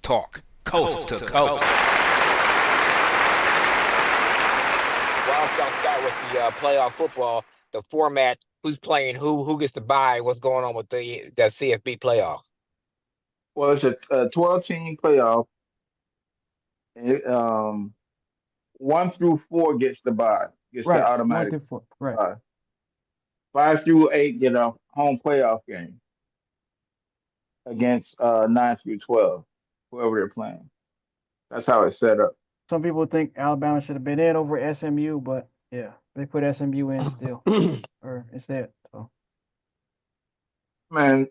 talk, coast to coast. Well, I'll start with the playoff football, the format, who's playing who gets to bye, what's going on with the CFB playoff. Well, it's a 12-team playoff. It, 1 through 4 gets the bye, gets the Right. One automatic through four. Right. bye. 5 through 8 get a home playoff game against 9 through 12, whoever they're playing. That's how it's set up. Some people think Alabama should have been in over SMU, but yeah, they put SMU in still or instead. So Man,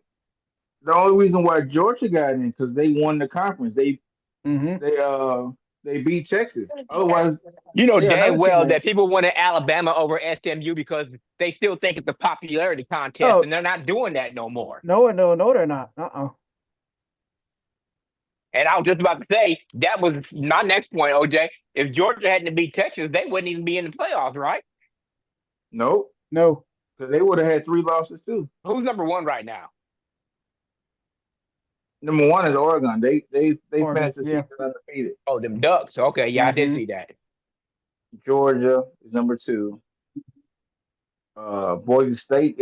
the only reason why Georgia got in because they won the conference. hmm They beat Texas. Otherwise, You know they dang another team well that that people wanted Alabama over SMU because they still think it's a popularity contest, Oh. and they're not doing that no more. no, they're not. And I was just about to say that was my next point, OJ. If Georgia hadn't beat Texas, they wouldn't even be in the playoffs, right? nope, No. because they would have had 3 losses too. Who's number one right now? Number 1 is Oregon. They Oregon, finished the yeah. season undefeated. Oh, them Ducks. Okay, yeah, I did Mhm. see that. Georgia is number 2. Boise State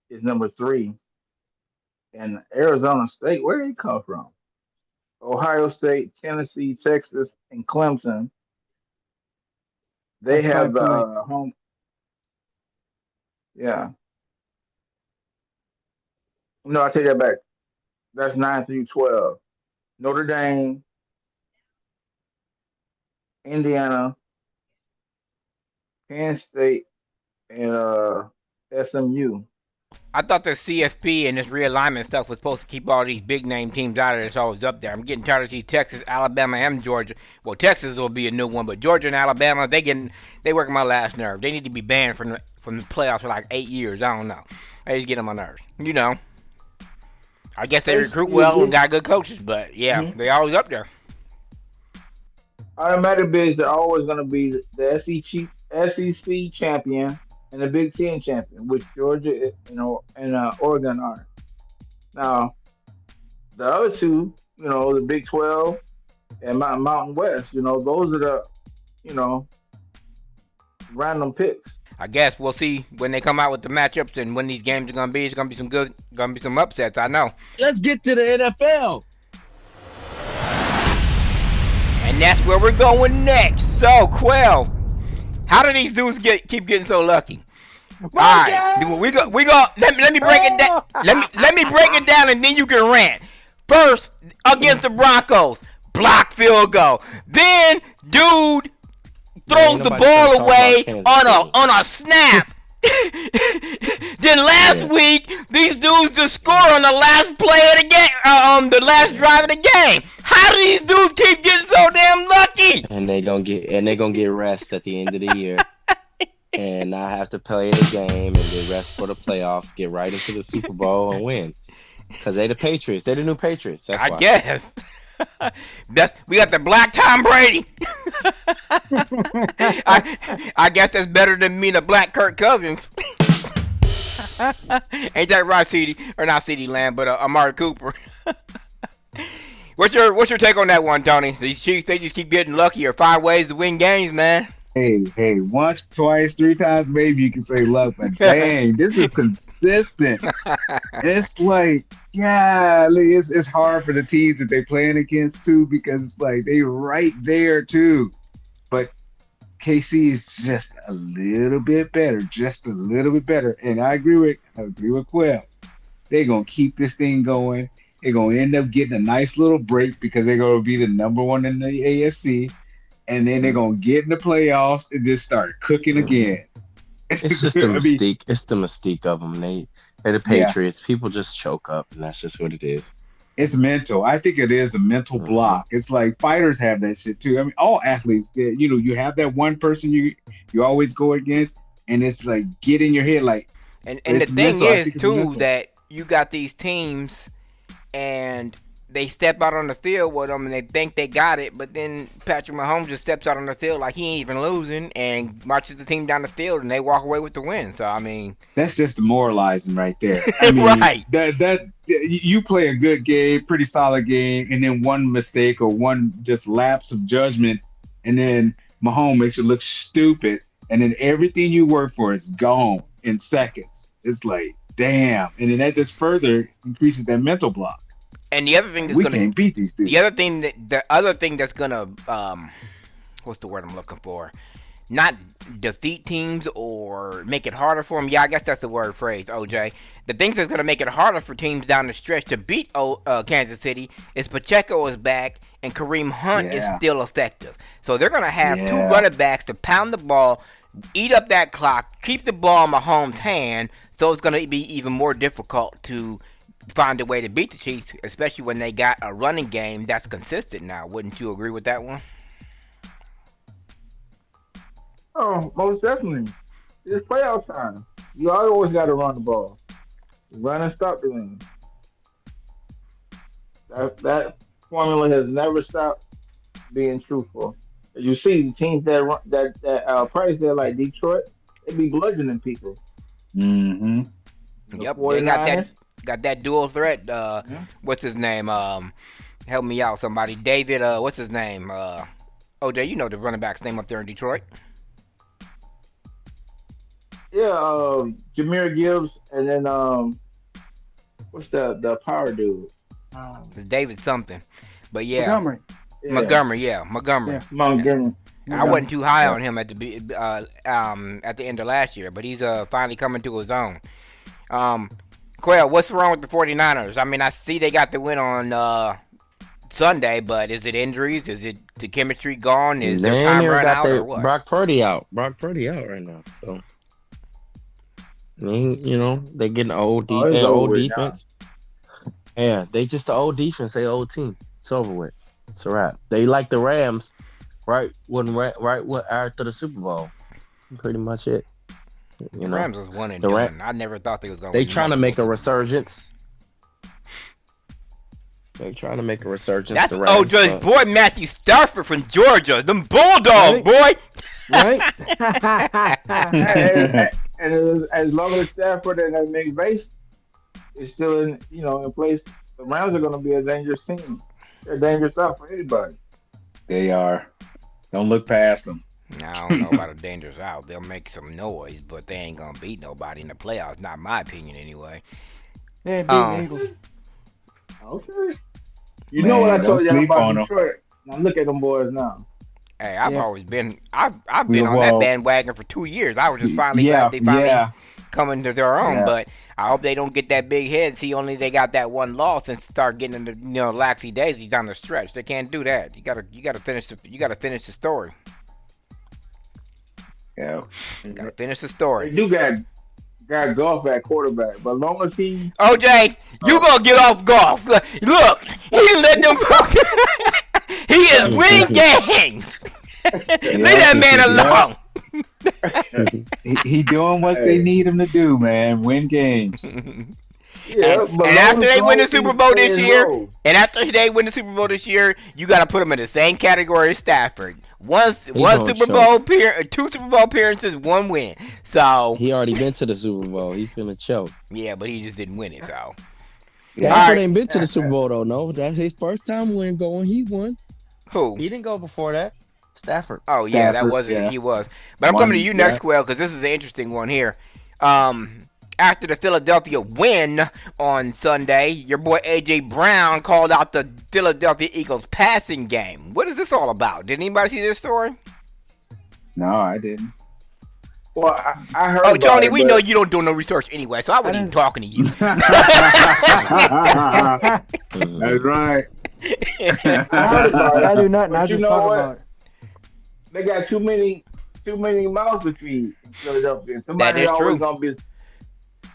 is number 3, and Arizona State. Where did they come from? Ohio State, Tennessee, Texas, and Clemson. They That's have 5 the through 8. home. Yeah. No, I take that back. That's 9 through 12. Notre Dame, Indiana, Penn State, and SMU. I thought the CFP and this realignment stuff was supposed to keep all these big name teams out of it. It's always up there. I'm getting tired of seeing Texas, Alabama, and Georgia. Well, Texas will be a new one, but Georgia and Alabama, they work my last nerve. They need to be banned from the playoffs for like 8 years. I don't know. They just get on my nerves. You know. I guess they recruit well and got good coaches, but yeah, they always up there. Automatic bids are always going to be the SEC champion and the Big Ten champion, which Georgia, and Oregon are. Now, the other two, the Big 12 and Mountain West, those are the, random picks. I guess we'll see when they come out with the matchups and when these games are gonna be. It's gonna be some upsets. I know. Let's get to the NFL. And that's where we're going next. So, Quell, how do these dudes keep getting so lucky? All right, we go. Let me break it down. Let me break it down, and then you can rant. First, against the Broncos, block field goal. Then, dude throws the ball away on a snap. Then last week, these dudes just score on the last play of the game, the last drive of the game. How do these dudes keep getting so damn lucky? And they gonna get rest at the end of the year, and not have to play the game and get rest for the playoffs, get right into the Super Bowl and win. Because they the Patriots, they the new Patriots. That's why. I guess. We got the black Tom Brady. I guess that's better than me, the black Kirk Cousins. Ain't that right, CD? Or not CD Lamb, but Amari Cooper. What's your take on that one, Tony? These Chiefs, they just keep getting lucky or find ways to win games, man. Hey, once, twice, 3 times, maybe you can say luck, but dang, this is consistent. It's like, yeah, it's hard for the teams that they playing against too, because it's like they right there too. But KC is just a little bit better, And I agree with Quell. They're gonna keep this thing going. They're gonna end up getting a nice little break because they're gonna be the number 1 in the AFC. And then they're gonna get in the playoffs and just start cooking again. It's just the mystique. It's the mystique of them. They're the Patriots. Yeah. People just choke up, and that's just what it is. It's mental. I think it is a mental block. It's like fighters have that shit too. I mean, all athletes did. You have that one person you always go against, and it's like get in your head like. And the thing is too that you got these teams, and they step out on the field with them and they think they got it, but then Patrick Mahomes just steps out on the field like he ain't even losing and marches the team down the field and they walk away with the win. So I mean, That's just demoralizing right there. I mean, Right. That you play a good game, pretty solid game, and then one mistake or one just lapse of judgment, and then Mahomes makes you look stupid, and then everything you work for is gone in seconds. It's like, damn, and then that just further increases that mental block. and the other thing that's We gonna can't beat these dudes. the other thing that's gonna what's the word I'm looking for? Not defeat teams or make it harder for them. Yeah, I guess that's the word phrase, OJ. The thing that's going to make it harder for teams down the stretch to beat Kansas City is Pacheco is back and Kareem Hunt is Yeah. still effective. So they're going to have two Yeah. running backs to pound the ball, eat up that clock, keep the ball in Mahomes' hand. So it's going to be even more difficult to find a way to beat the Chiefs, especially when they got a running game that's consistent now. Wouldn't you agree with that one? Oh, most definitely. It's playoff time. You always got to run the ball. Run and stop the game. That formula has never stopped being truthful. As you see, the teams that price there like Detroit, they be bludgeoning people. Mm-hmm. The Yep, they got 49ers, that dual threat. What's his name? Help me out, somebody. David. What's his name? OJ, you know the running back's name up there in Detroit. Yeah, Jameer Gibbs, and then what's the power dude? It's David something. But yeah, Montgomery. Yeah, Montgomery. Yeah, Montgomery. Yeah. Montgomery. I wasn't too high on him at the end of last year, but he's finally coming to his own. Quail, what's wrong with the 49ers? I mean, I see they got the win on Sunday, but is it injuries? Is it the chemistry gone? Is their time run out or what? Brock Purdy out. Brock Purdy out right now. So, I mean, you know, they getting old, Oh, it's old over defense. Yeah, they just the old defense. They old team. It's over with. It's a wrap. They like the Rams, right after the Super Bowl. Pretty much it. You know, Rams was one and the done. I never thought they was going. they trying to make a resurgence. They trying to make a resurgence. That's the Rams, OJ's but- boy Matthew Stafford from Georgia, them Bulldog Right. boy. Right? And as long as Stafford and McVay is still in place, the Rams are going to be a dangerous team. They're dangerous out for anybody. They are. Don't look past them. I don't know about a dangerous out. They'll make some noise, but they ain't gonna beat nobody in the playoffs. Not my opinion, anyway. Yeah, beat Um, the Eagles. Okay. You know what I Man, told don't y'all sleep about on 'em. Detroit? Now look at them boys now. Hey, I've Yeah. always been. I've been on that Well, bandwagon for 2 years. I was just finally yeah, glad they finally yeah. coming to their own. Yeah. But I hope they don't get that big head. See, only they got that one loss and start getting into laxy daisy down the stretch. They can't do that. You gotta finish the story. Yeah. You gotta finish the They story. do got golf at quarterback, but as long as he OJ, you gonna get off golf? Look, he let them. He is winning games. Leave that man alone. He doing what they need him to do, man. Win games. yeah, And but after they win the as Super he Bowl plays this year, role. and after they win the Super Bowl this year, you got to put them in the same category as Stafford. One gonna Super choke. Bowl two Super Bowl appearances, one win. So He already been to the Super Bowl. He finna choke. yeah, but he just didn't win it. So Stafford Alright. ain't been to the Super Bowl though. No, that's his first time going. He won. who? He didn't go before that. Stafford. Oh yeah, that Stafford, wasn't. yeah. He was. But I'm coming to you next, Yeah. Quell, because this is an interesting one here. After the Philadelphia win on Sunday, your boy AJ Brown called out the Philadelphia Eagles passing game. What is this all about? Did anybody see this story? No, I didn't. Well, I heard. Oh, about Johnny, it, we but- know you don't do no research anyway, so I wasn't even didn't- talking to you. That's right. I heard about it. I do nothing. But I you just know talk what? about it. They got too many mouths to feed in Philadelphia. Somebody is always true. gonna be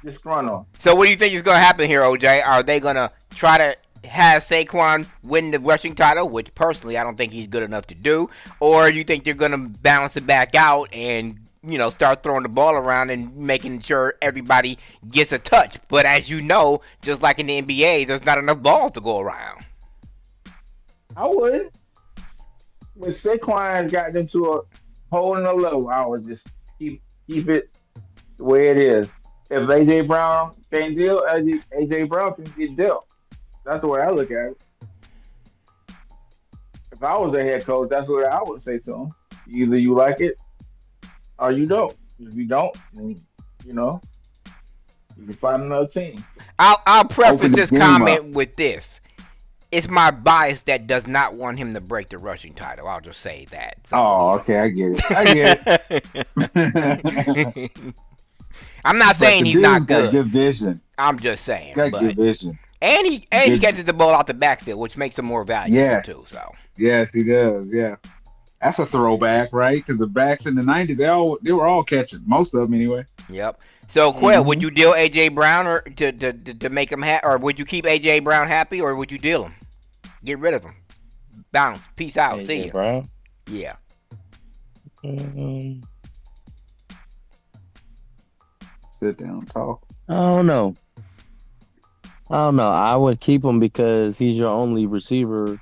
disgruntled. So what do you think is going to happen here, OJ? Are they going to try to have Saquon win the rushing title, which personally I don't think he's good enough to do, or do you think they're going to balance it back out and start throwing the ball around and making sure everybody gets a touch? But as you know, just like in the NBA, there's not enough balls to go around. I would. When Saquon got into a hole in the low, I would just keep it the way it is. If AJ Brown can't deal, AJ Brown can get dealt. That's the way I look at it. If I was a head coach, that's what I would say to him. Either you like it or you don't. If you don't, then you know you can find another team. I'll preface Open the this game comment with this. It's my bias that does not want him to break the rushing title. I'll just say that. So, Oh, okay, I get it. I get it. I'm not saying But the he's not dude's got good. good vision. I'm just saying. Got But, good vision. and he catches the ball out the backfield, which makes him more valuable Yes. too. So Yes, he does. Yeah, that's a throwback, right? Because the backs in the '90s, they were all catching, most of them anyway. yep. So Quell, Mm-hmm. would you deal AJ Brown or to make him or would you keep AJ Brown happy, or would you deal him? Get rid of him. Bounce. Peace out. AJ See ya. Brown. Yeah. Sit down, talk. I don't know. I would keep him because he's your only receiver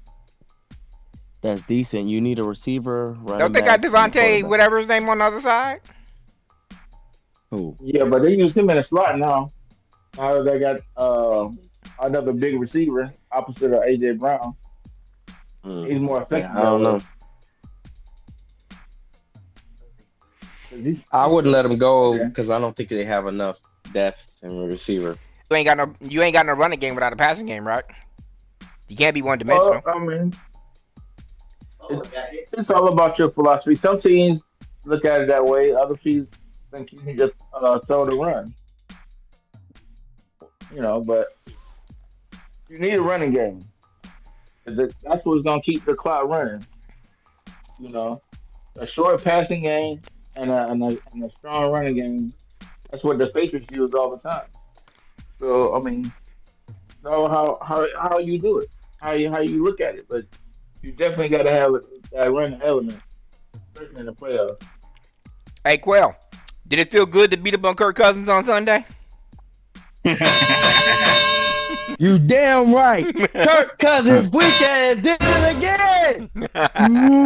that's decent. You need a receiver. Don't they got Devontae, whatever his name, on the other side? Who? Yeah, but they use him in a slot now. Now that they got another big receiver opposite of AJ Brown. He's more effective. I don't know. 'Cause he's- I wouldn't let him go Okay. because I don't think they have enough depth in the receiver. You ain't got no running game without a passing game, right? You can't be one dimensional. I mean, it's all about your philosophy. Some teams look at it that way. Other teams think you can just throw the run. You know, but you need a running game. 'Cause that's what's gonna keep the clock running. You know, a short passing game and a strong running game. That's what the Patriots use all the time. So I mean, know how you do it, how you look at it, but you definitely got to have that running element, especially in the playoffs. Hey, Quell, did it feel good to beat up on Kirk Cousins on Sunday? You damn right. Kirk Cousins, weak ass, did it again.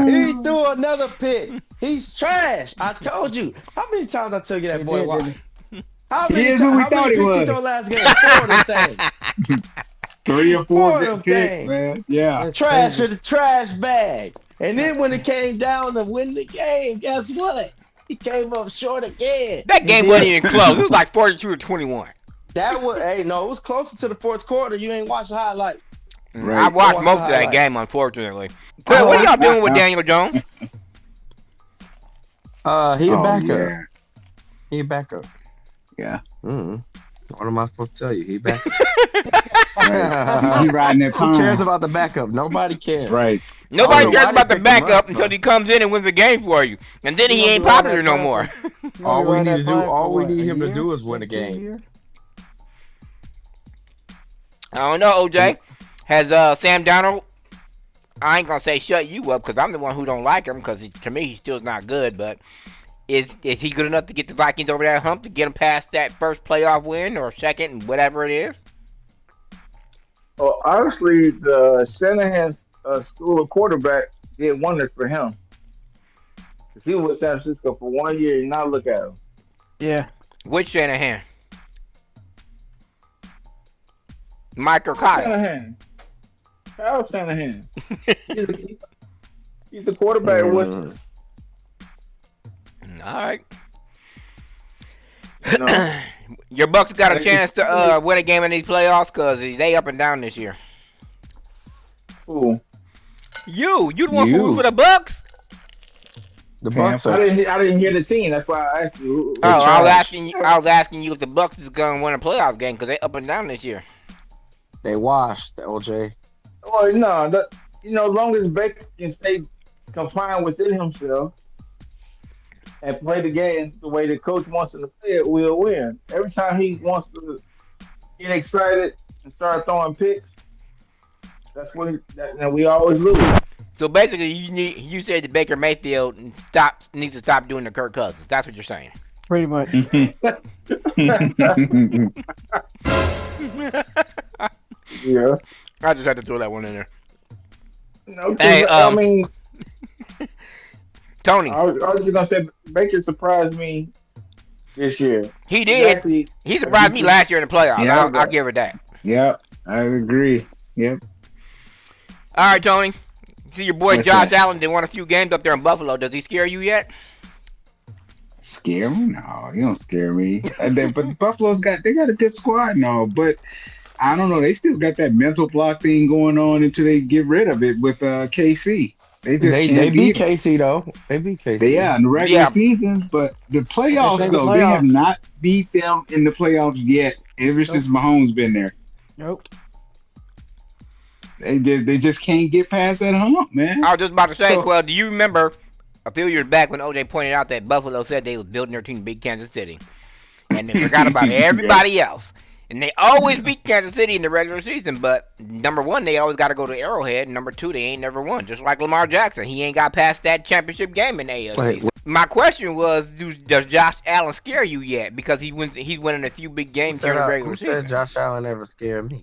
He threw another pick. He's trash. I told you. How many times I told you that boy? did, Why? didn't How He many is who we how thought many he picks was. threw last game? 4 of them things. 3 or 4 Four of good them picks, things. man. Yeah. That's Trash crazy. in the trash bag. And then when it came down to win the game, guess what? He came up short again. That game wasn't even close. It was like 42-21. That was it was closer to the fourth quarter. You ain't watched the highlights. Right. I watched Go most on of that highlight. game, unfortunately. Quell, what are y'all doing with Daniel Jones? He a Oh, backup. yeah. He a backup. Yeah. What am I supposed to tell you? He backup. Right. He riding that Who cares pine. about the backup? Nobody cares. Right. Nobody know cares why about they the picked him backup up, until but- he comes in and wins the game for you, and then he You ain't gonna be popular right no back, more. You All gonna we run need that to do, flag all for we what, need a him to year? do is win a 15 game. years? I don't know, OJ. Has Sam Darnold? I ain't gonna say shut you up because I'm the one who don't like him because to me he still's not good. But is he good enough to get the Vikings over that hump to get them past that first playoff win or second, whatever it is? Well, honestly, the Shanahan's school of quarterback did wonders for him. 'Cause he was with San Francisco for 1 year, and now look at him. Yeah. Which Shanahan? Mike or Kyle? Shanahan. Kyle Shanahan. He's a quarterback with All right. you know, Your Bucks got a chance to win a game in these playoffs because they up and down this year. cool. You the one You. who root for the Bucks? The Tampa. Bucks I are didn't hear the team. That's why I asked you. Oh, I was trash. asking you if the Bucks is gonna win a playoff game because they up and down this year. they washed OJ. Well, no, as long as Baker can stay confined within himself and play the game the way the coach wants him to play it, we'll win. Every time he wants to get excited and start throwing picks, that's when we always lose. So basically, you said that Baker Mayfield needs to stop doing the Kirk Cousins. That's what you're saying. Pretty much. Yeah. I just had to throw that one in there. Hey, I mean, Tony, I was just gonna say Baker surprised me this year. he He's did. actually He surprised me last year in the playoffs. Yeah, I'll give it that. Yep, I agree. Yep. All right, Tony. See your boy What's Josh that? Allen did won a few games up there in Buffalo. Does he scare you yet? Scare me? No, you don't scare me. But Buffalo's got a good squad now, but I don't know. They still got that mental block thing going on until they get rid of it with KC. They just They can't beat beat it. KC though. They beat KC. Yeah, in the regular Yeah. season, but the playoffs It's in the though, they have playoffs. not beat them in the playoffs yet. Ever since Mahomes been there, Nope. they just can't get past that hump, man. I was just about to say, So- well, do you remember a few years back when OJ pointed out that Buffalo said they was building their team to beat Kansas City, and they forgot about everybody else, and they always beat Kansas City in the regular season. But number one, they always got to go to Arrowhead, and number two, they ain't never won. Just like Lamar Jackson, he ain't got past that championship game in the AFC. Wait. My question was, does Josh Allen scare you yet? Because he's winning a few big games here in the regular Who said season. Josh Allen ever scared me?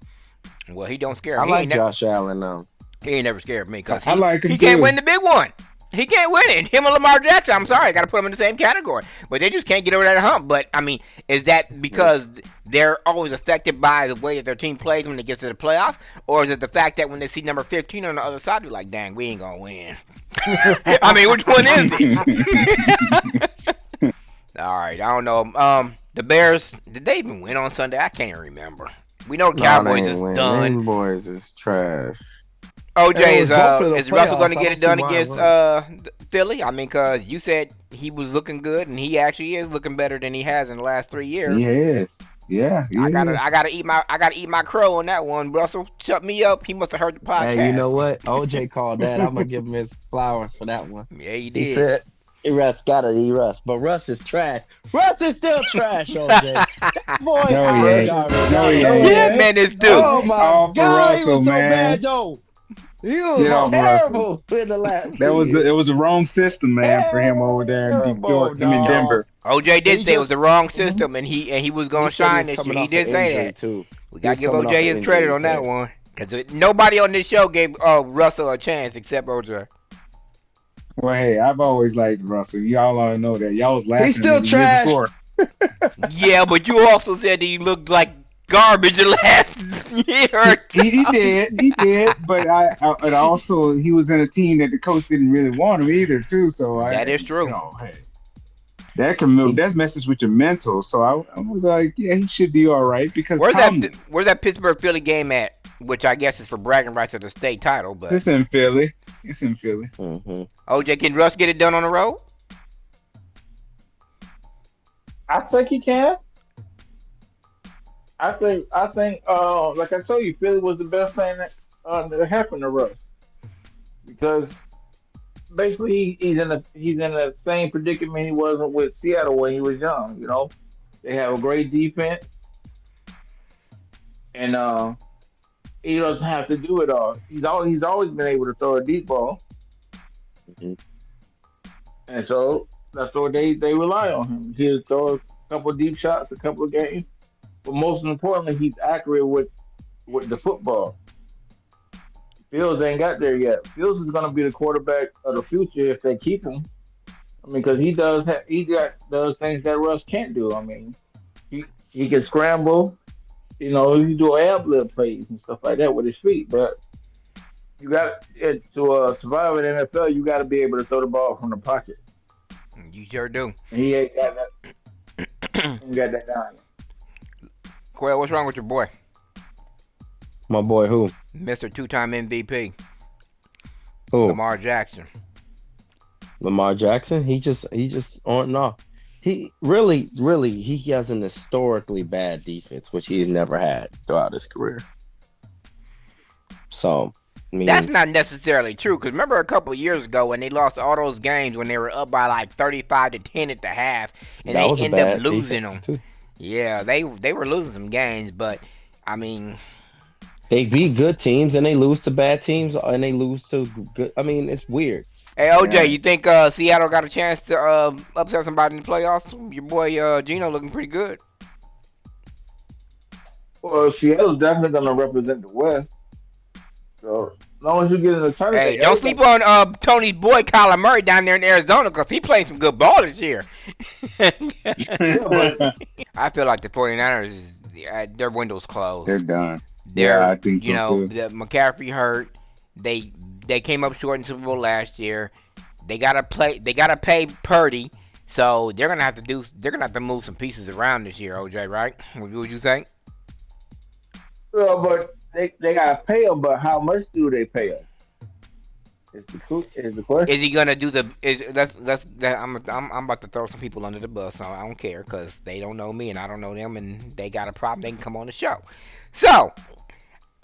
Well, he don't scare I me. He like ain't ne- Josh Allen though. He ain't never scared me because I like him he can't too. win the big one. He can't win it. Him and Lamar Jackson, I'm sorry, I got to put them in the same category. But they just can't get over that hump. But, I mean, is that because they're always affected by the way that their team plays when it gets to the playoffs? Or is it the fact that when they see number 15 on the other side, they're like, dang, we ain't going to win? I mean, which one is it? All right, I don't know. The Bears, did they even win on Sunday? I can't remember. We know the Cowboys is done. Them boys is trash. OJ It was both of the is Russell going to playoffs. get I it done don't see against why Philly? I mean, because you said he was looking good, and he actually is looking better than he has in the last 3 years. Yes. Yeah. I gotta eat my crow on that one. Russell, shut me up. He must have heard the podcast. Hey, you know what? OJ called that. I'm gonna give him his flowers for that one. Yeah, he He did. said, Russ gotta eat Russ, but Russ is trash. Russ is still trash, OJ. That boy, No, he ain't. garbage. No, he yeah, ain't. man, this dude. Oh my All for God, he Russell, was so man. bad though. He was Get off terrible in the last. That was season. it was a wrong system, man, for him over there in Terrible, Detroit. I mean dog. Denver. OJ did He say it was just- the wrong system, and he was gonna He said he shine was this year. coming He off did an say injury, that. too. We He gotta was give coming off OJ an his injury, credit he on that said. one, because nobody on this show gave Russell a chance except OJ. Well, hey, I've always liked Russell. Y'all already know that. Y'all was laughing. He's still at me the year trash. before. Yeah, but you also said that he looked like garbage the last year. He did. But and also he was in a team that the coach didn't really want him either, too. So That is true. Hey, that messes with your mental. So I was like, yeah, he should do all right because Where's Tomlin, that Pittsburgh Philly game at? Which I guess is for bragging rights of the state title. But it's in Philly. It's in Philly. Mhm. OJ, can Russ get it done on the road? I think he can. I think like I told you, Philly was the best thing that happened to Russ. Because basically he's in the same predicament he was with Seattle when he was young, you know. They have a great defense. And he doesn't have to do it all. He's always been able to throw a deep ball. Mhm. And so that's what they rely on him. He'll throw a couple of deep shots, a couple of games. But most importantly, he's accurate with the football. Fields ain't got there yet. Fields is going to be the quarterback of the future if they keep him. I mean, because he does things that Russ can't do. I mean, he can scramble. You know, he do ad-lib plays and stuff like that with his feet. But you got to survive in the NFL. You got to be able to throw the ball from the pocket. You sure do. And he ain't got that. He ain't got that down. Quail, what's wrong with your boy, My boy, who? Mr. Two-time MVP, Who? Lamar Jackson? Lamar Jackson. He just on and off. He really, he has an historically bad defense, which he's never had throughout his career. So, I mean, That's not necessarily true, because remember a couple years ago when they lost all those games when they were up by like 35-10 at the half, and that they was a ended up bad losing them. defense, too. Yeah, they were losing some games, but I mean, They beat good teams and they lose to bad teams and they lose to good. I mean, it's weird. hey OJ, Yeah. you think Seattle got a chance to upset somebody in the playoffs? Your boy Gino looking pretty good. Well, Seattle's definitely going to represent the West. So long as you get in the tournament. Hey, don't sleep on Tony's boy Kyler Murray down there in Arizona because he played some good ball this year. I feel like the 49ers, their window's closed. They're done. They're, I think you so know, too. the McCaffrey hurt. They came up short in Super Bowl last year. They gotta pay Purdy, so they're gonna have to move some pieces around this year. OJ, right? What would you think? Well, but they gotta pay him. But how much do they pay him? Is the question? Is he gonna do the? I'm about to throw some people under the bus, so I don't care because they don't know me and I don't know them, and they got a problem. They can come on the show. So,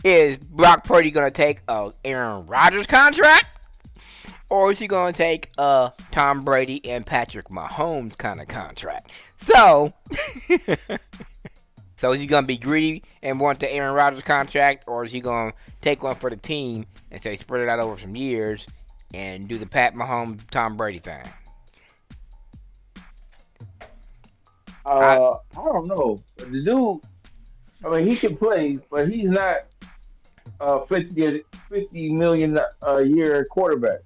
is Brock Purdy gonna take a Aaron Rodgers contract, or is he gonna take a Tom Brady and Patrick Mahomes kind of contract? So, so is he gonna be greedy and want the Aaron Rodgers contract, or is he gonna take one for the team and say spread it out over some years and do the Pat Mahomes Tom Brady thing? I don't know. But the dude, I mean, he can play, but he's not $50 million a year quarterback.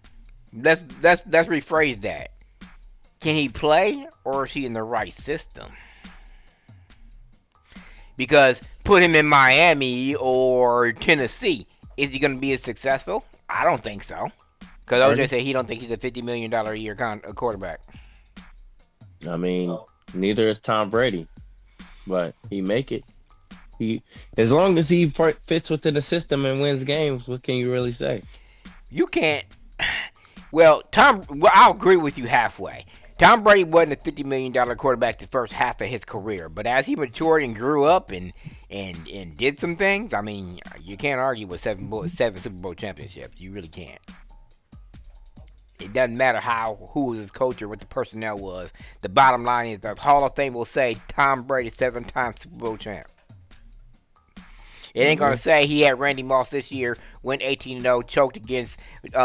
Let's rephrase that. Can he play, or is he in the right system? Because put him in Miami or Tennessee, is he going to be as successful? I don't think so. Because OJ said he don't think he's a $50 million a year quarterback. I mean, neither is Tom Brady, but he make it. He, as long as he fits within the system and wins games, what can you really say? You can't. Well, I'll agree with you halfway. Tom Brady wasn't a $50 million quarterback the first half of his career, but as he matured and grew up and did some things, I mean, you can't argue with seven Super Bowl championships. You really can't. It doesn't matter who was his coach or what the personnel was. The bottom line is the Hall of Fame will say Tom Brady 7-time Super Bowl champ. It ain't going to say he had Randy Moss this year, went 18-0, choked against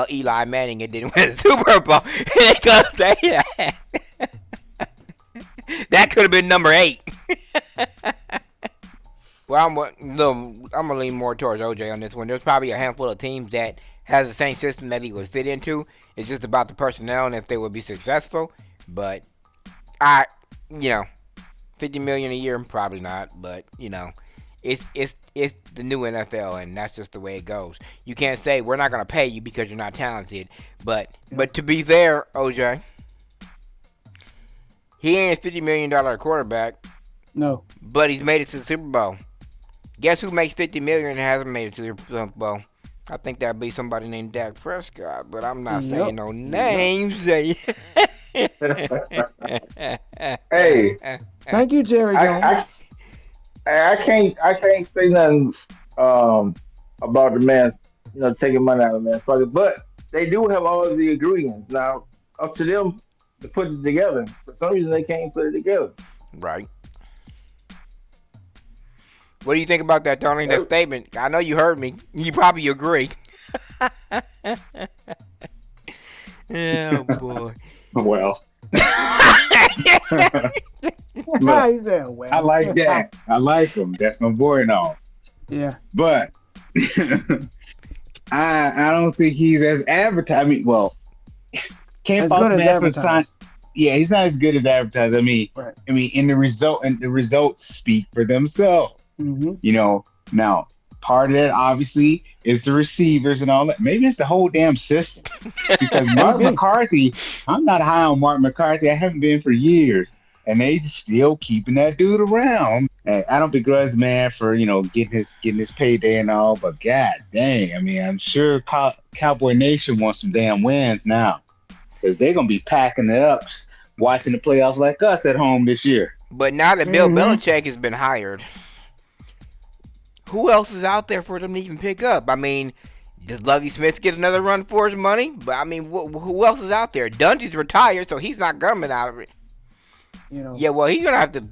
Eli Manning, and didn't win the Super Bowl. It ain't going to say that. That could have been number 8. Well, I'm going to lean more towards OJ on this one. There's probably a handful of teams that has the same system that he would fit into. It's just about the personnel and if they would be successful. But, $50 million a year, probably not. But, it's the new NFL, and that's just the way it goes. You can't say we're not going to pay you because you're not talented. But to be fair, OJ, he ain't a $50 million quarterback. No. But he's made it to the Super Bowl. Guess who makes $50 million and hasn't made it to the Super Bowl? I think that'd be somebody named Dak Prescott, but I'm not saying no names. Hey, thank you, Jerry Jones. I can't say nothing about the man, taking money out of the man's pocket. But they do have all of the ingredients. Now, up to them to put it together. For some reason, they can't put it together. Right. What do you think about that, Tony? That statement? I know you heard me. You probably agree. Oh, boy. Well. He said, well. I like that. I like him. That's my boy and all. Yeah. But I don't think he's as advertised. I mean, well, can't as fault good him as after advertised. Yeah, he's not as good as advertised. I mean, right. In the results speak for themselves. Mm-hmm. Now part of that obviously is the receivers and all that. Maybe it's the whole damn system. Because Mark McCarthy, I'm not high on Mark McCarthy. I haven't been for years. And they still keeping that dude around. And I don't begrudge the man for, getting his payday and all, but god dang, I mean, I'm sure Cowboy Nation wants some damn wins now. Because they're gonna be packing it up, watching the playoffs like us at home this year. But now that Bill Belichick has been hired, who else is out there for them to even pick up? I mean, does Lovie Smith get another run for his money? But I mean, who else is out there? Dungy's retired, so he's not coming out of it. Yeah, well, he's gonna have to.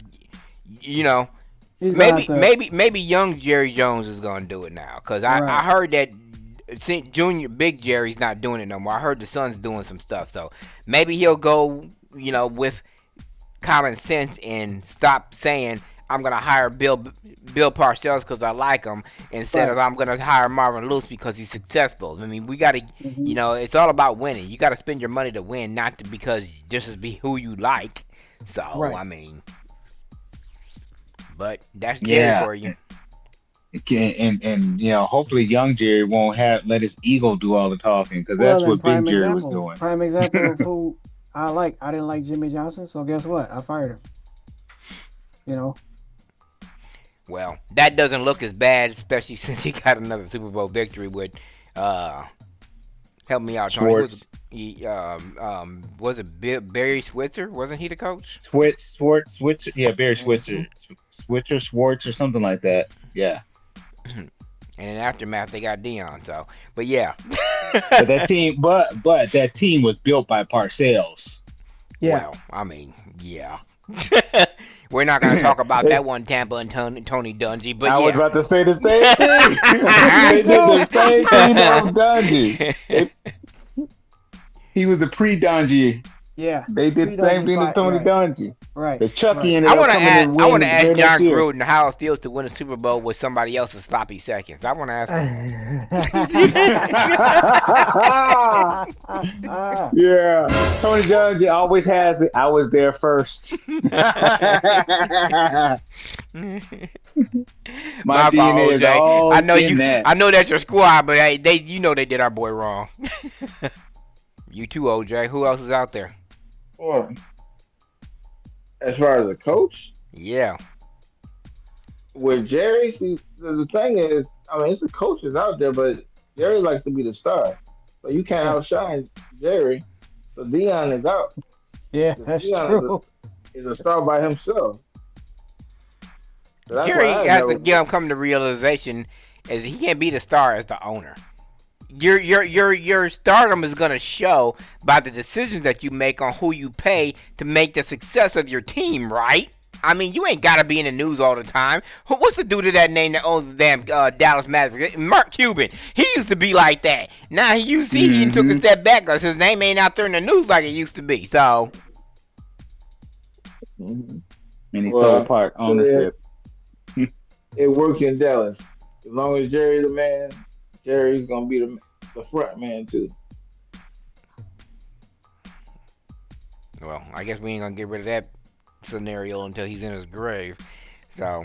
Maybe young Jerry Jones is gonna do it now, because I heard that Junior Big Jerry's not doing it no more. I heard the son's doing some stuff, so maybe he'll go, with common sense and stop saying I'm gonna hire Bill Parcells because I like him instead of I'm gonna hire Marvin Lewis because he's successful. I mean, we gotta, you know, it's all about winning. You gotta spend your money to win, not to because this is be who you like. So Right. I mean, but that's Jerry for you. And you know, hopefully young Jerry won't let his ego do all the talking because Well, that's then, what Big prime Jerry was example. doing. Prime example of who I like. I didn't like Jimmy Johnson, so guess what? I fired him. You know. Well, that doesn't look as bad, especially since he got another Super Bowl victory with help me out, Tony. Schwartz. Was it Barry Switzer? Wasn't he the coach? Switzer. Yeah, Barry Switzer. Switzer, Schwartz, or something like that. Yeah. And in aftermath, they got Dion. So, but yeah. But that team, but that team was built by Parcells. Yeah. Well, I mean, yeah. We're not going to talk about that one, Tampa and Tony Dungy, but I yeah. was about to say the same thing. They did the same thing on Dungy. He was a pre-Dungy. Yeah. They did the same thing to Tony Dungy. Right. The Chucky right. ended I up want to coming ask. and I want to winning ask John next year. Gruden how it feels to win a Super Bowl with somebody else's sloppy seconds. I want to ask him. Yeah, Tony Dungy always has it. I was there first. My fault, DNA is OJ. all I know in you. that. I know that's your squad, but they, you know, they did our boy wrong. You too, OJ. Who else is out there? Or as far as the coach, Yeah. with Jerry, see, the thing is, I mean, it's the coaches out there, but Jerry likes to be the star. So you can't outshine Jerry. So Dion is out. Yeah, that's Dion true. is a star by himself. So that's Jerry why I has never- to get him come to realization is he can't be the star as the owner. Your stardom is gonna show by the decisions that you make on who you pay to make the success of your team, right? I mean, you ain't gotta be in the news all the time. What's the dude of that name that owns the damn Dallas Mavericks? Mark Cuban. He used to be like that. Now he took a step back because his name ain't out there in the news like it used to be. So Mhm. And he Well, stole part ownership. It works in Dallas. As long as Jerry's the man, Jerry's gonna be the front man too. well, I guess we ain't gonna get rid of that scenario until he's in his grave. So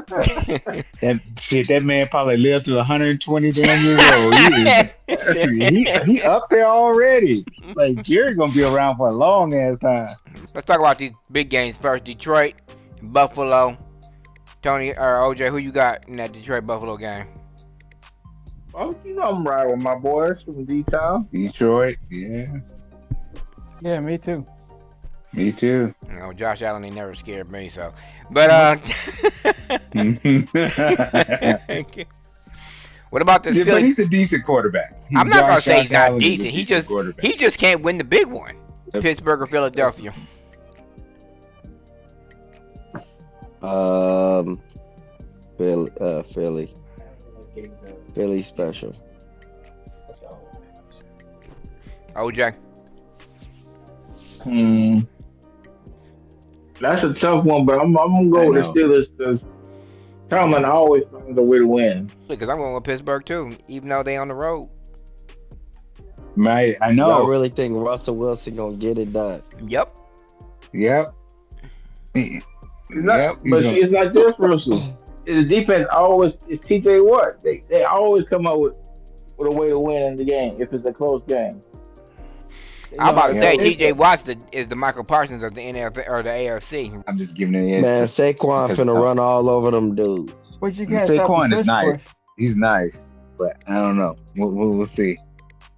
That man probably lived to 120 damn years old. He up there already. Like Jerry gonna be around for a long ass time. let's talk about these big games first. Detroit, Buffalo. Tony or OJ, who you got in that Detroit Buffalo game? Well, you know I'm riding with my boys from D-Town. Detroit, yeah, Yeah, me too. me too. You know, Josh Allen ain't never scared me, so. But what about this Yeah, but Philly? he's a decent quarterback. I'm not gonna Josh say he's not Allen is a decent. He decent just quarterback. he just can't win the big one. Pittsburgh or Philadelphia. Philly special. OJ. That's a tough one, but I'm gonna go with the Steelers because Tomlin always finds a way to win. Because I'm going with Pittsburgh too, even though they on the road. I Y'all know. really think Russell Wilson gonna get it done? Yep. Yep. It's not, Yep, he's but gonna- it's not just Russell. The defense always it's TJ Watt. They always come up with a way to win in the game if it's a close game. I'm about to say It's- TJ Watts is the Michael Parsons of the NFL or the AFC. I'm just giving it an Man, answer. Saquon because- finna run all over them dudes. But you can't stop Saquon the is push nice. push. He's nice, but I don't know. We'll see.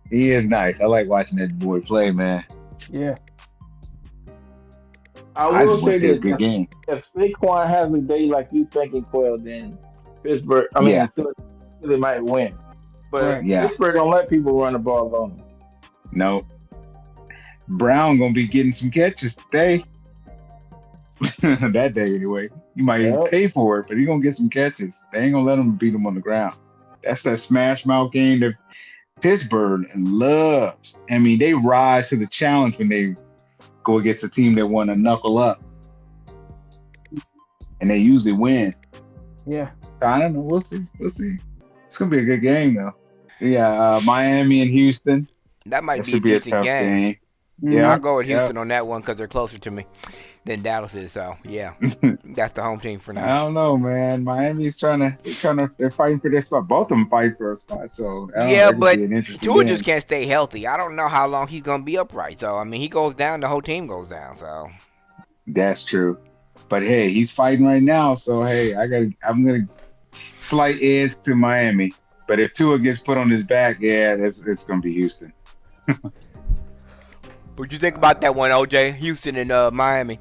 He is nice. I like watching that boy play, man. Yeah. I I will just want say to see a this: good game. if Saquon has a day like you thinking, Quell, then Pittsburgh. I mean, Yeah. Philly might win. But Right. Yeah. Pittsburgh don't let people run the ball on them. No. Brown gonna be getting some catches today. That day anyway. You might even Yep. pay for it, but he gonna get some catches. They ain't gonna let him beat him on the ground. That's that smash mouth game that Pittsburgh loves. I mean, they rise to the challenge when they go against a team that want to knuckle up. and they usually win. Yeah. I don't know. We'll see. It's gonna be a good game though. Yeah, Miami and Houston. That might That be a should be a decent tough game. game. Yeah. I'll go with Houston on that one because they're closer to me than Dallas is. So yeah, that's the home team for I now. don't know, man. Miami's they're fighting for their spot. Both of them fight for a spot. So Yeah, that could but be an interesting Tua game. just can't stay healthy. I don't know how long he's gonna be upright. So I mean, he goes down, the whole team goes down. So That's true. But hey, he's fighting right now. So hey, I'm gonna slight edge to Miami. But if Tua gets put on his back, yeah, it's gonna be Houston. what you think about that one, OJ? Houston and Miami.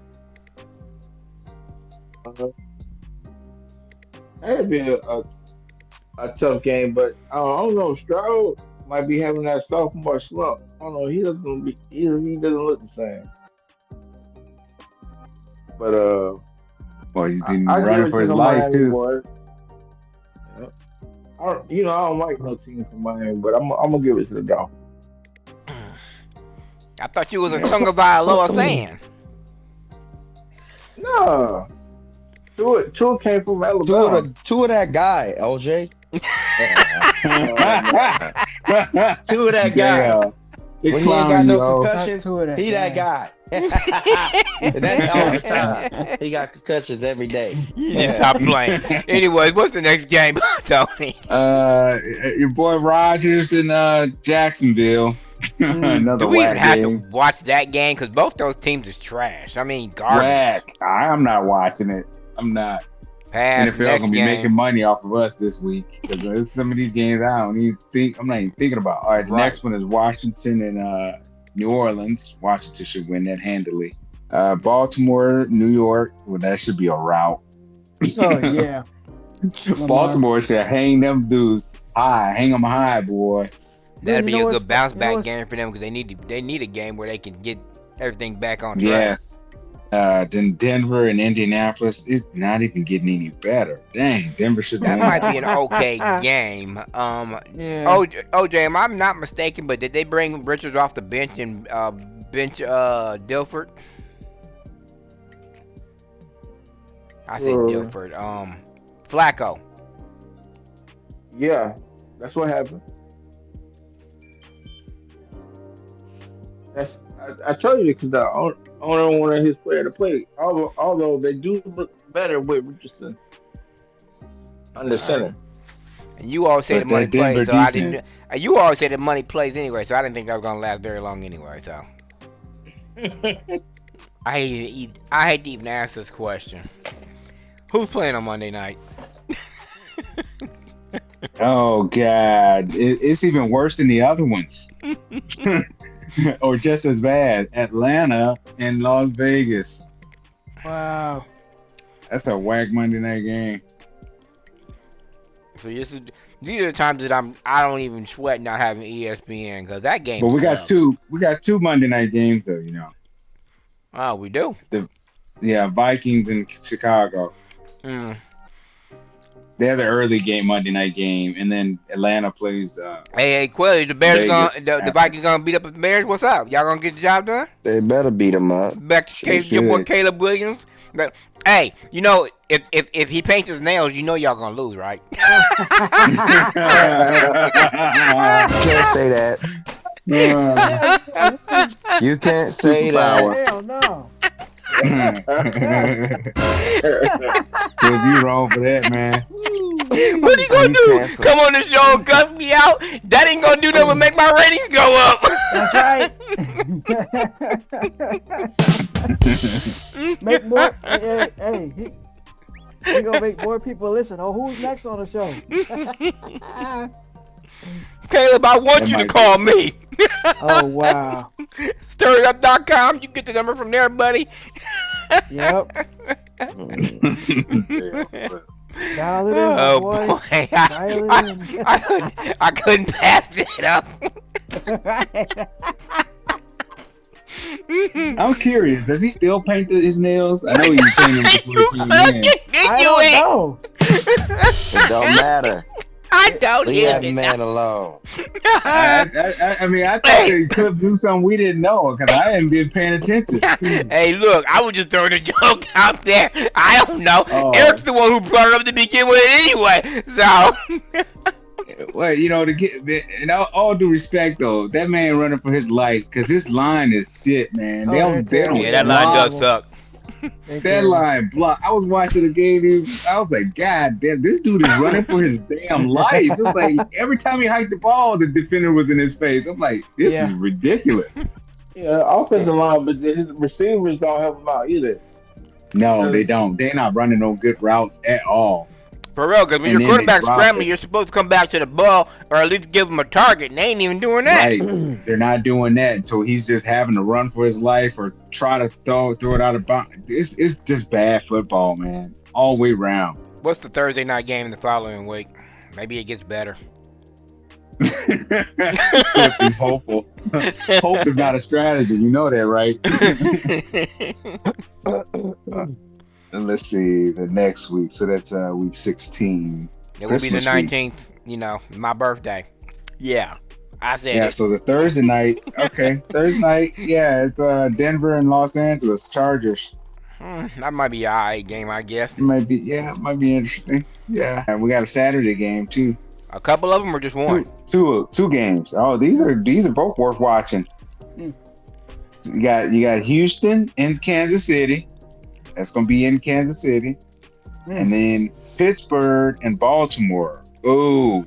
That'd be a tough game, but I don't know. Stroud might be having that sophomore slump. I don't know. He doesn't look the same. But Well, he's been I give running it for to his the life Miami too. boys. I don't like no team from Miami, but I'm gonna give it to the Dolphins. I thought you was a Tonga Vailoa fan. No, Tua came from Alabama. Two of that guy, LJ. Two of that guy. Yeah. When he ain't got no yo. concussions, Two of that he that guy. That's all the time. He got concussions every day. You need to stop playing. Anyways, what's the next game, Tony? Your boy Rogers in Jacksonville. Another Do we even whack have game. to watch that game? Because both those teams is trash. I mean, garbage. Whack. I'm not watching it. I'm not. Pass NFL next gonna be game. making money off of us this week because there's some of these games I'm not even thinking about. All right, the Right. next one is Washington and New Orleans. Washington should win that handily. Baltimore, New York. Well, that should be a rout. Oh yeah. Baltimore should hang them dudes high. Hang them high, boy. That'd You be know a what's- good bounce you know back what's- game for them because they need a game where they can get everything back on track. Yes. Then Denver and Indianapolis is not even getting any better. Dang, Denver should That win. might be an okay game. Yeah. OJ, am I not mistaken? But did they bring Richards off the bench and bench Dilford? I said Dilford. Flacco. Yeah, that's what happened. I told you because the owner wanted his player to play. Although they do look better with Richardson under center. And you always say But the money that Denver plays, so I didn't. defense. You always say the money plays anyway, so I didn't think that was gonna last very long anyway. So I hate to even ask this question. Who's playing on Monday night? Oh God, it's even worse than the other ones, or just as bad. Atlanta and Las Vegas. Wow. That's a whack Monday night game. So these are the times that I don't even sweat not having ESPN because that game. But we got sucks. two Monday night games though. You know, Oh, we do. yeah, Vikings and Chicago. Mm. They're the early game, Monday night game, and then Atlanta plays. Hey, Quelly, the Bears Vegas. the Vikings gonna beat up the Bears. What's up? Y'all gonna get the job done? They better beat him up. Back to Sure your boy should. Caleb Williams. But, hey, you know if he paints his nails, you know y'all gonna lose, right? Can't say that. You can't say that. Hell no. If you wrong for that, man. What he gonna You do? cancel. Come on the show and cuss me out? That ain't gonna do nothing but make my ratings go up. That's right. Make more. He gonna make more people listen. Oh, who's next on the show? Caleb, I want That you to might call me. Oh wow. StirItUp.com. You get the number from there, buddy. Yep. Dial it in, Oh boy. boy, Dial it in. I couldn't pass it up. I'm curious. Does he still paint his nails? I know he painted them before he came in. I don't know. It don't matter. I don't Leave hear that it. man alone. I mean, I thought they could do something we didn't know because I hadn't been paying attention. Hey, look, I was just throwing a joke out there. I don't know. Oh. Eric's the one who brought it up to begin with anyway. So, Well, to get, and all due respect though, that man running for his life because his line is shit, man. They Oh, don't, they don't yeah, that line block. does suck. That line block. I was watching the game. I was like, God damn, this dude is running for his damn life. It's like every time he hiked the ball, the defender was in his face. I'm like, this is ridiculous. Yeah, offensive line, but his receivers don't help him out either. No, they don't. They're not running no good routes at all. For real, because when And your then they quarterback's drop scrambling, it. you're supposed to come back to the ball or at least give him a target, and they ain't even doing that. Right. They're not doing that. So he's just having to run for his life or try to throw it out of bounds. It's just bad football, man. All the way around. What's the Thursday night game the following week? Maybe it gets better. Cliff is hopeful. Hope is not a strategy. You know that, right? And let's see the next week. So that's week 16. It will be the Christmas week. 19th, my birthday. Yeah, I said Yeah, it. so the Thursday night. Okay, Thursday night. Yeah, it's Denver and Los Angeles Chargers. That might be an alright game, I guess. It might be interesting. Yeah, and we got a Saturday game too. A couple of them or just one? Two games. Oh, these are both worth watching. You got Houston and Kansas City. That's gonna be in Kansas City, and then Pittsburgh and Baltimore. Oh,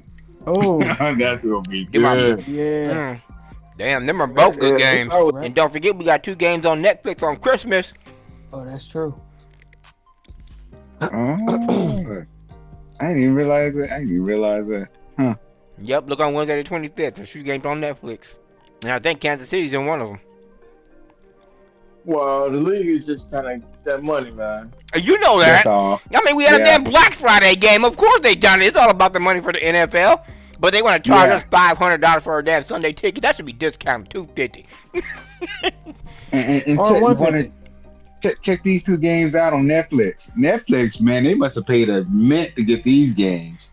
that's gonna be Them are- good. Yeah. Damn, them are both good games. Right. And don't forget, we got 2 games on Netflix on Christmas. Oh, that's true. Oh, I didn't even realize that. Yep, look on Wednesday the 25th. There's 2 games on Netflix. And I think Kansas City's in one of them. Well, the league is just kind of that money, man. You know That's that. all. I mean, we had a Yeah. damn Black Friday game. Of course they done it. It's all about the money for the NFL. But they want to charge Yeah. us $500 for a damn Sunday ticket. That should be discounted $250. And Or check, 150. check these 2 games out on Netflix. Netflix, man, they must have paid a mint to get these games.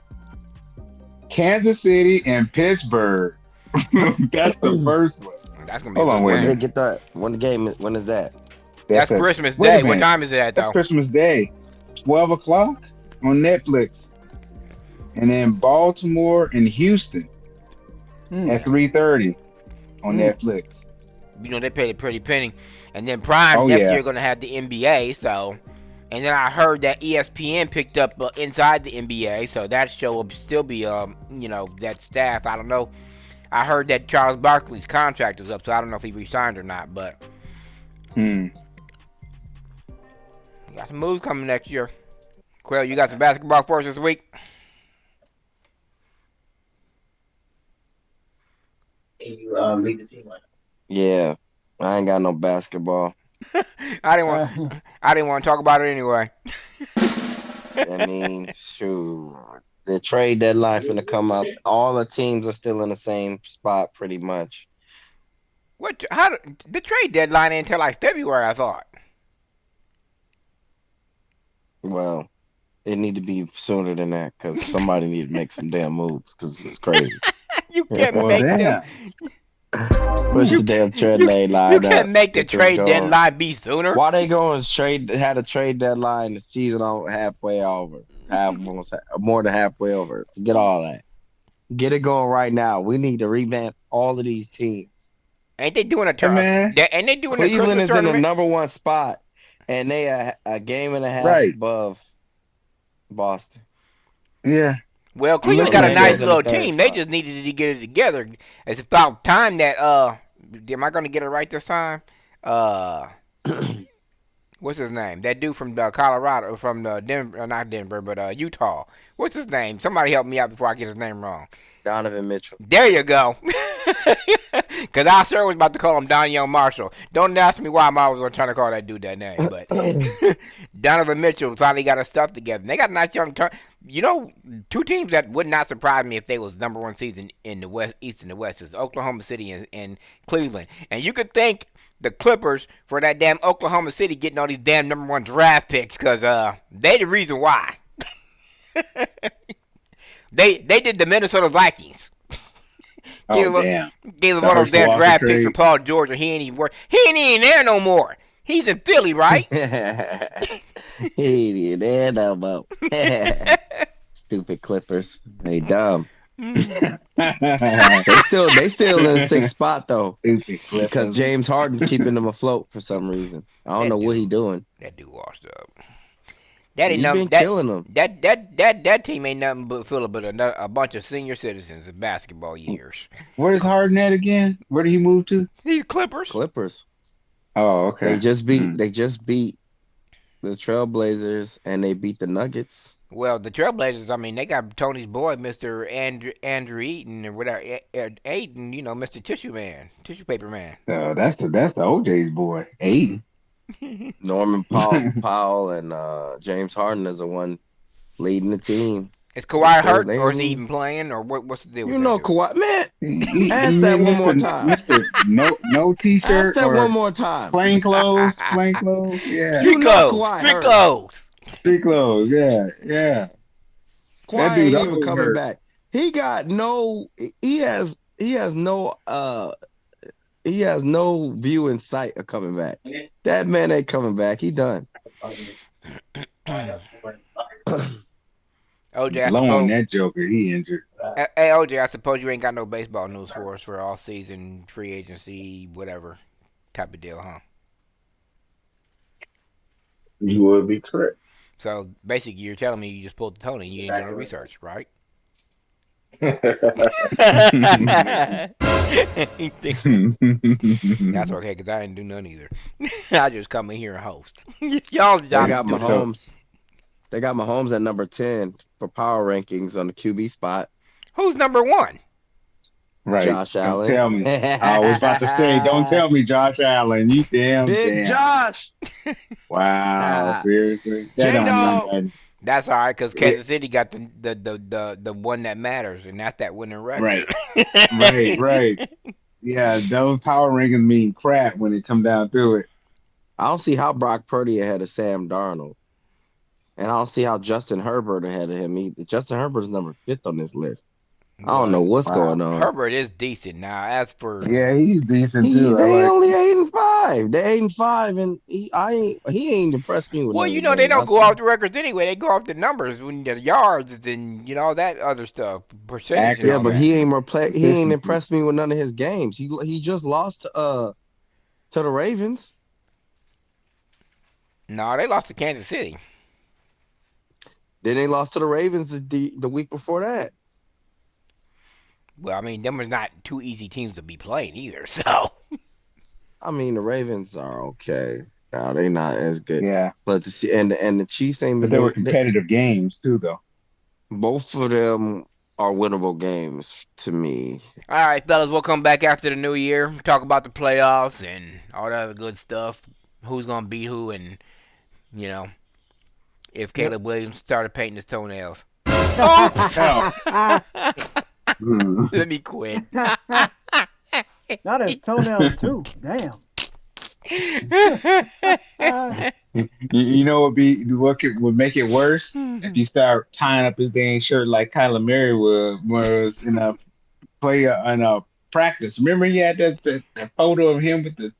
Kansas City and Pittsburgh. That's the first one. That's gonna be Hold a on, good wait a game. They get that. When is that? That's a- Christmas wait a Day. What minute. time is it at That's though? Christmas Day, 12 o'clock on Netflix, and then Baltimore and Houston at 3:30 on Netflix. You know they paid a pretty penny. And then Prime Oh, next yeah. year gonna have the NBA. So, and then I heard that ESPN picked up Inside the NBA. So that show will still be that staff. I don't know. I heard that Charles Barkley's contract is up, so I don't know if he re-signed or not. But we got some moves coming next year. Quail, you got some basketball for us this week? You lead the team like Yeah, I ain't got no basketball. I didn't want to talk about it anyway. I mean, shoot, the trade deadline finna come up. All the teams are still in the same spot, pretty much. What? The trade deadline ain't until like February? I thought. Well, it need to be sooner than that because somebody need to make some damn moves because it's crazy. You can't Well, make damn. them. Push the damn trade deadline You up. can't make the Get this trade going. deadline be sooner. Why they going had a trade deadline the season on halfway over, more than halfway over? Forget all that. Get it going right now. We need to revamp all of these teams. Ain't they doing a Hey, tournament? man, Ain't they doing a Cleveland Christmas is in the tournament? number 1 spot, and they a game and a half Right. above Boston. yeah. Well, Cleveland Look, got a man, nice they're in little the third team. They spot. just needed to get it together. It's about time that am I gonna get it right this time? What's his name? That dude from Colorado, from Denver, not Denver, but Utah. What's his name? Somebody help me out before I get his name wrong. Donovan Mitchell. There you go. Because I sure was about to call him Danielle Marshall. Don't ask me why I'm always trying to call that dude that name. But Donovan Mitchell finally got his stuff together. They got a nice young two teams that would not surprise me if they was number 1 seed in the West, East and the West is Oklahoma City and Cleveland. And you could thank the Clippers for that damn Oklahoma City getting all these damn number 1 draft picks because they the reason why. They did the Minnesota Vikings. Oh damn! Gave him The one of those damn Herschel draft Walker picks for trade. Paul George, and he ain't even there no more. He's in Philly, right? He there no more. Stupid Clippers. They dumb. Stupid They still in sixth spot though, because Clippers. James Harden keeping them afloat for some reason. I don't know what he doing. That dude washed up. That ain't He nothing. been killing them. That team ain't nothing but full of a bunch of senior citizens in basketball years. Where's Harden at again? Where did he move to? These Clippers. Clippers. Oh, okay. They just beat the Trailblazers and they beat the Nuggets. Well, the Trailblazers, I mean, they got Tony's boy, Mr. Andrew Eaton, or whatever, Aiden, Mr. Tissue Paper Man. That's the OJ's boy, Aiden. Norman Powell and James Harden is the one leading the team. Is Kawhi hurt, They or is he only- even playing, or what's the deal You with know that dude? Kawhi, man. Ask You that mean one more Mr. time. Mr. No t-shirt Ask that or one more time. plain clothes, plain clothes. Yeah, Street You know clothes, Kawhi street hurt. clothes. street clothes. Yeah. Kawhi That dude ain't always even coming hurt. back. He has no view in sight of coming back. That man ain't coming back. He done. OJ, I Low on suppose. that Joker, he injured. Hey, OJ, I suppose you ain't got no baseball news for us for all season, free agency, whatever type of deal, huh? You would be correct. So basically, you're telling me you just pulled the Tony and you didn't do no research, right? That's okay, because I didn't do none either. I just come in here and host. Y'all's They job got is to do- Mahomes. They got Mahomes at number 10 for power rankings on the QB spot. Who's number one? Right. Josh Don't Allen. tell me. I was about to say, don't tell me Josh Allen. You damn. Big Josh. Wow, seriously. That don't J-Dog. mean nothing. That's all right, because Kansas City got the one that matters, and that's that winning record. Right. Yeah, those power rankings mean crap when it come down to it. I don't see how Brock Purdy ahead of Sam Darnold. And I don't see how Justin Herbert ahead of him either. Justin Herbert's number 5th on this list. I don't know what's Wow. going on. Herbert is decent now. As for Yeah, he's decent They too. I like- only 8-5. They 8-5, and he ain't impressed me with. well, none of they the don't games. go off the records anyway. They go off the numbers, when the yards and all that other stuff, percentage. and Yeah, all but that. he ain't he ain't Consistency. impressed me with none of his games. He just lost to the Ravens. No, they lost to Kansas City. Then they lost to the Ravens the week before that. Well, I mean, them are not two easy teams to be playing either. So I mean, the Ravens are okay. No, they not as good. Yeah, But the Chiefs ain't but been they were doing- competitive games too, though. both of them are winnable games to me. all right, fellas, we'll come back after the new year, talk about the playoffs and all that other good stuff. Who's gonna beat who, and if Caleb Williams started painting his toenails. Oops. Let me quit. Not his toenails too. Damn. You know what would make it worse if you start tying up his dang shirt like Kyler Murray was in a practice. Remember he had that photo of him with the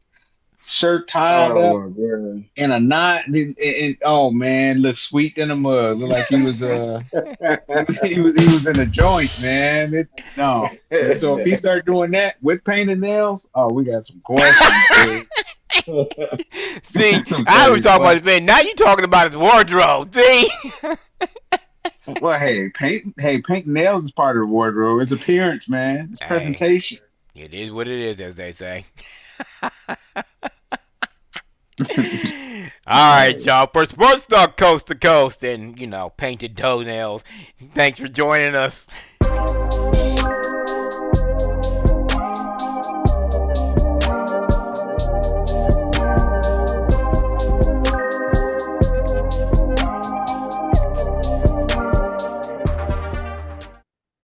shirt tied up in a knot, and oh man, looked sweet in a mug. Looked like he was he was in a joint, man. No. So if he start doing that with painted nails, oh, we got some questions. See, I was talking about his man. Now you talking about his wardrobe. See, Well, paint nails is part of the wardrobe. It's appearance, man. It's Hey. presentation. it is what it is, as they say. All right, y'all. For Sports Talk Coast to Coast and painted toenails. Thanks for joining us.